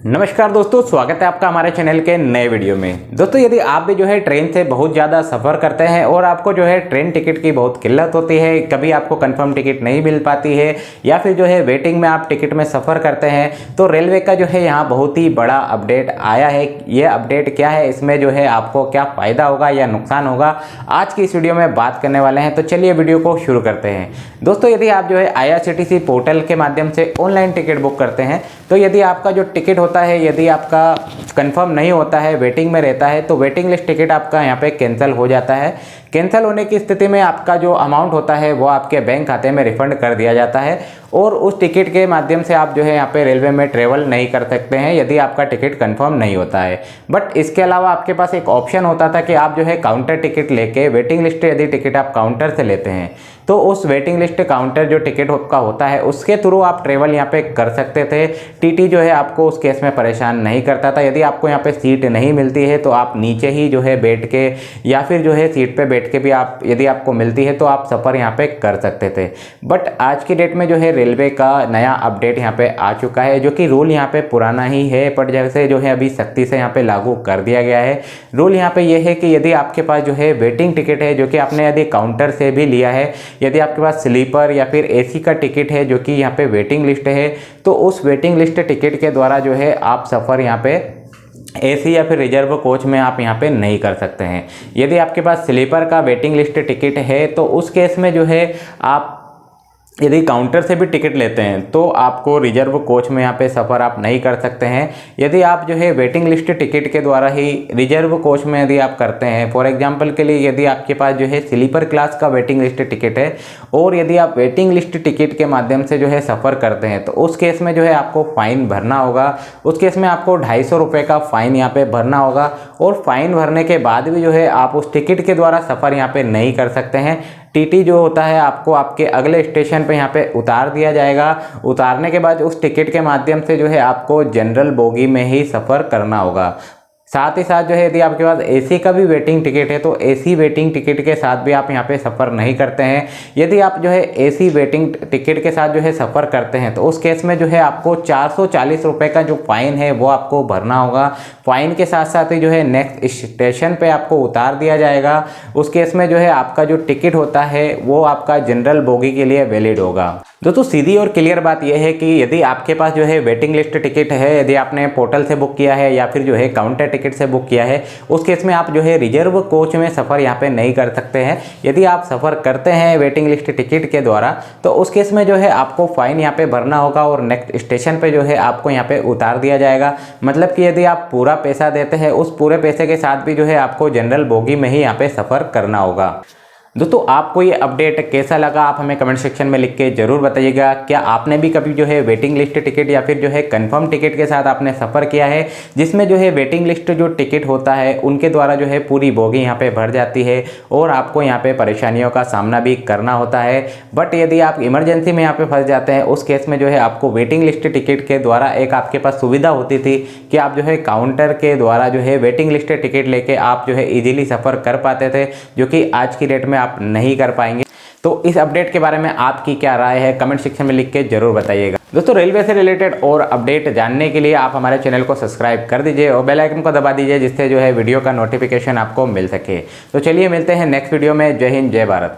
नमस्कार दोस्तों, स्वागत है आपका हमारे चैनल के नए वीडियो में। दोस्तों, यदि आप भी जो है ट्रेन से बहुत ज़्यादा सफ़र करते हैं और आपको जो है ट्रेन टिकट की बहुत किल्लत होती है, कभी आपको कंफर्म टिकट नहीं मिल पाती है या फिर जो है वेटिंग में आप टिकट में सफ़र करते हैं, तो रेलवे का जो है यहाँ बहुत ही बड़ा अपडेट आया है। ये अपडेट क्या है, इसमें जो है आपको क्या फ़ायदा होगा या नुकसान होगा, आज की इस वीडियो में बात करने वाले हैं। तो चलिए वीडियो को शुरू करते हैं। दोस्तों, यदि आप जो है IRCTC पोर्टल के माध्यम से ऑनलाइन टिकट बुक करते हैं, तो यदि आपका जो टिकट होता है, यदि आपका कंफर्म नहीं होता है, वेटिंग में रहता है, तो वेटिंग लिस्ट टिकट आपका यहाँ पे कैंसिल हो जाता है। कैंसिल होने की स्थिति में आपका जो अमाउंट होता है वो आपके बैंक खाते में रिफंड कर दिया जाता है और उस टिकट के माध्यम से आप जो है यहाँ पे रेलवे में ट्रेवल नहीं कर सकते हैं यदि आपका टिकट कंफर्म नहीं होता है। बट इसके अलावा आपके पास एक ऑप्शन होता था कि आप जो है काउंटर टिकट लेके वेटिंग लिस्ट, यदि टिकट आप काउंटर से लेते हैं तो उस वेटिंग लिस्ट काउंटर जो टिकट का होता है उसके थ्रू आप ट्रेवल यहाँ पे कर सकते थे। टीटी जो है आपको उस केस में परेशान नहीं करता था। यदि आपको यहाँ पे सीट नहीं मिलती है तो आप नीचे ही जो है बैठ के या फिर जो है सीट पे बैठ के भी आप, यदि आपको मिलती है तो आप सफ़र यहाँ पे कर सकते थे। बट आज की डेट में जो है रेलवे का नया अपडेट यहाँ पे आ चुका है, जो कि रूल यहाँ पे पुराना ही है बट जैसे जो है अभी सख्ती से यहाँ पे लागू कर दिया गया है। रूल यहाँ पे ये है कि यदि आपके पास जो है वेटिंग टिकट है, जो कि आपने यदि काउंटर से भी लिया है, यदि आपके पास स्लीपर या फिर AC का टिकट है जो कि यहाँ पे वेटिंग लिस्ट है, तो उस वेटिंग लिस्ट टिकट के द्वारा जो है आप सफ़र यहाँ पे AC या फिर रिजर्व कोच में आप यहाँ पे नहीं कर सकते हैं। यदि आपके पास स्लीपर का वेटिंग लिस्ट टिकट है तो उस केस में जो है आप यदि काउंटर से भी टिकट लेते हैं तो आपको रिजर्व कोच में यहाँ पे सफ़र आप नहीं कर सकते हैं। यदि आप जो है वेटिंग लिस्ट टिकट के द्वारा ही रिजर्व कोच में यदि आप करते हैं, फॉर एग्जांपल के लिए यदि आपके पास जो है स्लीपर क्लास का वेटिंग लिस्ट टिकट है और यदि आप वेटिंग लिस्ट टिकट के माध्यम से जो है सफ़र करते हैं तो उस केस में जो है आपको फ़ाइन भरना होगा। उस केस में आपको 250 रुपये का फ़ाइन यहाँ पर भरना होगा और फ़ाइन भरने के बाद भी जो है आप उस टिकट के द्वारा सफ़र यहाँ पर नहीं कर सकते हैं। टीटी जो होता है आपको आपके अगले स्टेशन पे यहाँ पे उतार दिया जाएगा। उतारने के बाद उस टिकट के माध्यम से जो है आपको जनरल बोगी में ही सफ़र करना होगा। साथ ही साथ जो है यदि आपके पास AC का भी वेटिंग टिकट है तो AC वेटिंग टिकट के साथ भी आप यहाँ पे सफ़र नहीं करते हैं। यदि आप जो है AC वेटिंग टिकट के साथ जो है सफ़र करते हैं तो उस केस में जो है आपको 440 रुपये का जो फ़ाइन है वो आपको भरना होगा। फ़ाइन के साथ साथ ही जो है नेक्स्ट स्टेशन पे आपको उतार दिया जाएगा। उस केस में जो है आपका जो टिकट होता है वो आपका जनरल बोगी के लिए वैलिड होगा। दोस्तों, सीधी और क्लियर बात यह है कि यदि आपके पास जो है वेटिंग लिस्ट टिकट है, यदि आपने पोर्टल से बुक किया है या फिर जो है काउंटर टिकट से बुक किया है, उस केस में आप जो है रिजर्व कोच में सफ़र यहाँ पे नहीं कर सकते हैं। यदि आप सफ़र करते हैं वेटिंग लिस्ट टिकट के द्वारा तो उस केस में जो है आपको फ़ाइन यहाँ पे भरना होगा और नेक्स्ट स्टेशन पे जो है आपको यहाँ पे उतार दिया जाएगा। मतलब कि यदि आप पूरा पैसा देते हैं, उस पूरे पैसे के साथ भी जो है आपको जनरल बोगी में ही यहाँ पे सफ़र करना होगा। दोस्तों, आपको ये अपडेट कैसा लगा आप हमें कमेंट सेक्शन में लिख के ज़रूर बताइएगा। क्या आपने भी कभी जो है वेटिंग लिस्ट टिकट या फिर जो है कंफर्म टिकट के साथ आपने सफ़र किया है, जिसमें जो है वेटिंग लिस्ट जो टिकट होता है उनके द्वारा जो है पूरी बोगी यहाँ पे भर जाती है और आपको यहाँ पे परेशानियों का सामना भी करना होता है। बट यदि आप इमरजेंसी में यहाँ पे फंस जाते हैं, उस केस में जो है आपको वेटिंग लिस्ट टिकट के द्वारा एक आपके पास सुविधा होती थी कि आप जो है काउंटर के द्वारा जो है वेटिंग लिस्ट टिकट लेके आप जो है ईजिली सफ़र कर पाते थे, जो कि आज की डेट में आप नहीं कर पाएंगे। तो इस अपडेट के बारे में आपकी क्या राय है, कमेंट सेक्शन में लिख के जरूर बताइएगा। दोस्तों, रेलवे से रिलेटेड और अपडेट जानने के लिए आप हमारे चैनल को सब्सक्राइब कर दीजिए और बेल आइकन को दबा दीजिए, जिससे जो है वीडियो का नोटिफिकेशन आपको मिल सके। तो चलिए मिलते हैं नेक्स्ट वीडियो में। जय हिंद, जय भारत।